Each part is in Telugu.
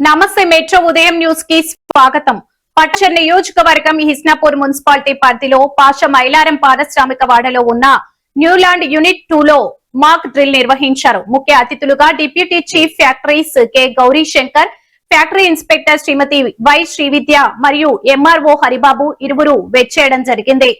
నమస్తే మెట్రో ఉదయం న్యూస్ కి స్వాగతం. పట్టణ నియోజకవర్గం హిస్నాపూర్ మున్సిపాలిటీ పరిధిలో పాష మైలారం పారిశ్రామిక వాడలో ఉన్న న్యూలాండ్ యూనిట్ 2 లో మాక్ డ్రిల్ నిర్వహించారు. ముఖ్య అతిథులుగా deputy chief factories K Gauri Shankar, factory inspector Shrimati Y Srividya మరియు ఎంఆర్ఓ హరిబాబు ఇరువురు వెచ్చేయడం జరిగింది.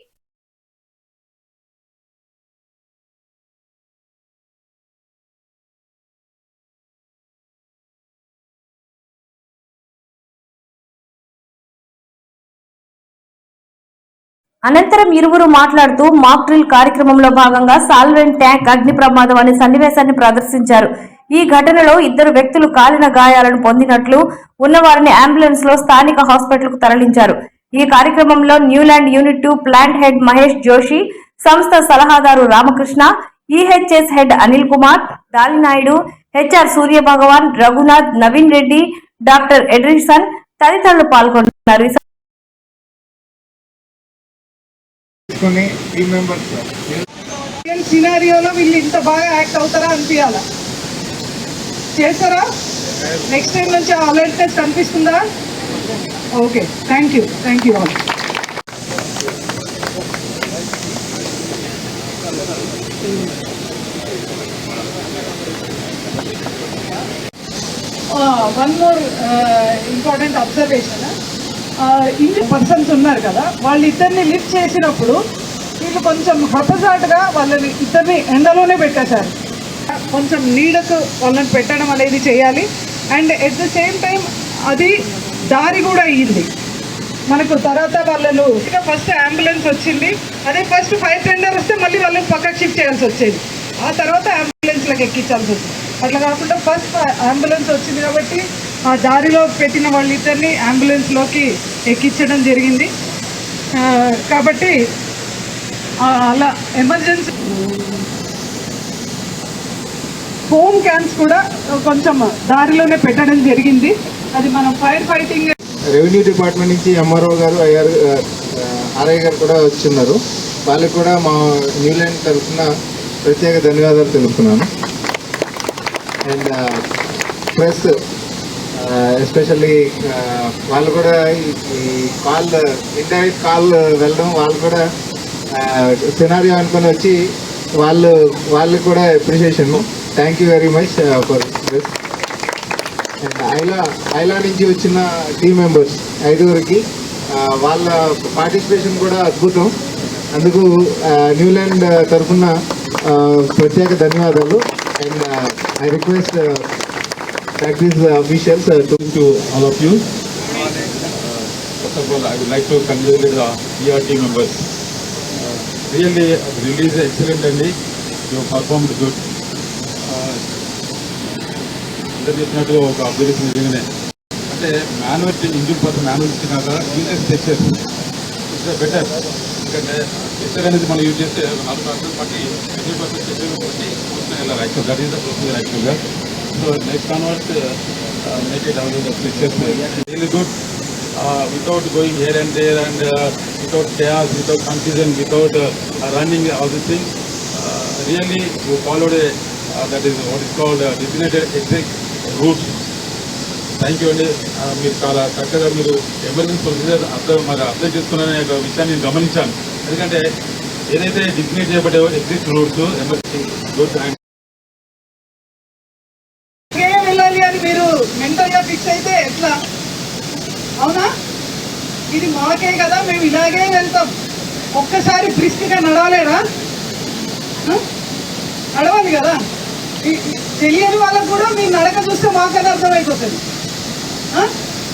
అనంతరం ఇరువురు మాట్లాడుతూ మాక్ డ్రిల్ కార్యక్రమంలో భాగంగా సాల్వెంట్ ట్యాంక్ అగ్ని ప్రమాదం అనే సన్నివేశాన్ని ప్రదర్శించారు. ఈ ఘటనలో 2 వ్యక్తులు కాలిన గాయాలను పొందినట్లు ఉన్నవారిని అంబులెన్స్ లో స్థానిక హాస్పిటల్ కు తరలించారు. ఈ కార్యక్రమంలో Newland unit 2 plant head Mahesh Joshi, సంస్థ సలహాదారు Ramakrishna, EHS head Anil Kumar, Dalinaidu, HR Suryabhagavan, Raghunath, Naveen Reddy, doctor Edrison తదితరులు పాల్గొన్నారు. సినారియోలో వీళ్ళు ఇంత బాగా యాక్ట్ అవుతారా అనిపించాలా? చేస్తారా? నెక్స్ట్ టైం నుంచి అలర్ట్నెస్ కనిపిస్తుందా? Okay, thank you all. One more important observation. Indian persons ఉన్నారు కదా, వాళ్ళిద్దరిని లిఫ్ట్ చేసినప్పుడు వీళ్ళు కొంచెం హఠసాటుగా వాళ్ళని ఇద్దరిని ఎండలోనే పెట్టేశారు. కొంచెం నీడకు వాళ్ళని పెట్టడం అనేది చేయాలి. And at the same time అది దారి కూడా అయ్యింది మనకు. తర్వాత వాళ్ళు ఫస్ట్ అంబులెన్స్ వచ్చింది, అదే ఫస్ట్ ఫైర్ టెండర్ వస్తే మళ్ళీ వాళ్ళని పక్కకు షిఫ్ట్ చేయాల్సి వచ్చేది, ఆ తర్వాత అంబులెన్స్లకు ఎక్కించాల్సి వచ్చింది. అట్లా కాకుండా ఫస్ట్ అంబులెన్స్ వచ్చింది కాబట్టి ఆ దారిలో పెట్టిన వాళ్ళిద్దరిని అంబులెన్స్లోకి ఎక్కించడం జరిగింది. కాబట్టి అలా ఎమర్జెన్సీ ఫోమ్ క్యాన్స్ కూడా కొంచెం దారిలోనే పెట్టడం జరిగింది. అది మనం ఫైర్ ఫైటింగ్ రెవెన్యూ డిపార్ట్మెంట్ నుంచి ఎంఆర్ఓ గారు ఆర్ఐ గారు కూడా వచ్చిన్నారు. వాళ్ళకి కూడా మా న్యూలాండ్ తరఫున ప్రత్యేక ధన్యవాదాలు తెలుపుతున్నాను. అండ్ ప్లస్ ఎస్పెషల్లీ వాళ్ళు కూడా ఈ కాల్ ఇండైరెక్ట్ కాల్ వెళ్ళడం, వాళ్ళు కూడా సినారియో అనుకొని వచ్చి వాళ్ళు కూడా appreciation. Thank you very much for this. And ఐలా నుంచి వచ్చిన టీమ్ మెంబర్స్ 5గురికి వాళ్ళ పార్టిసిపేషన్ కూడా అద్భుతం. అందుకు న్యూలాండ్ తరఫున ప్రత్యేక ధన్యవాదాలు. And I request factories officials to all of you. First of all, I would like to congratulate the ERT members. Really, release excellent and you performed good. చెప్పినట్టు ఒక అబ్జర్వేషన్ జరిగిన అంటే మాన్యువల్ ఇంజిన్ పర్సన్ మాన్యువల్ ఇచ్చినాక యూజెస్ స్ట్రక్చర్ ఇట్స్ బెటర్. ఎందుకంటే స్ట్రక్చర్ అనేది మనం యూజ్ చేస్తే 4% బట్టి 20% స్ట్రక్చర్ బట్టి వెళ్ళాలి. Actual that is the procedure యాక్చువల్గా. So next onwards, make it out of the pictures really good, without going here and there and without chaos, without confusion, without running all these things. Really, you followed that is what is called designated exit routes. Thank you అండి. మీరు చాలా చక్కగా మీరు ఎమర్జెన్సీ ప్రొసీజర్ అప్లై చేసుకున్న విషయాన్ని గమనించాను. ఎందుకంటే ఏదైతే డిజిగ్నేట్ చేయబడే ఎగ్జిట్ రూట్స్ ఎమర్జెన్సీ రూట్స్ అని మీరు మెంటల్గా ఫిక్స్ అయితే ఎట్లా? అవునా? ఇది మాకే కదా, మేము ఇలాగే వెళ్తాం. ఒక్కసారి బ్రిస్క్గా నడవలేరా? నడవాలి కదా. తెలియని వాళ్ళకు కూడా మీ నడక చూస్తే మాకని అర్థమైపోతుంది.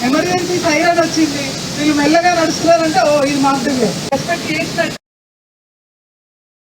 ఎమర్జెన్సీ సైరన్ వచ్చింది, వీళ్ళు మెల్లగా నడుస్తున్నారంటే ఓ ఇది మాకు రెస్పెక్ట్ చేసినట్టు.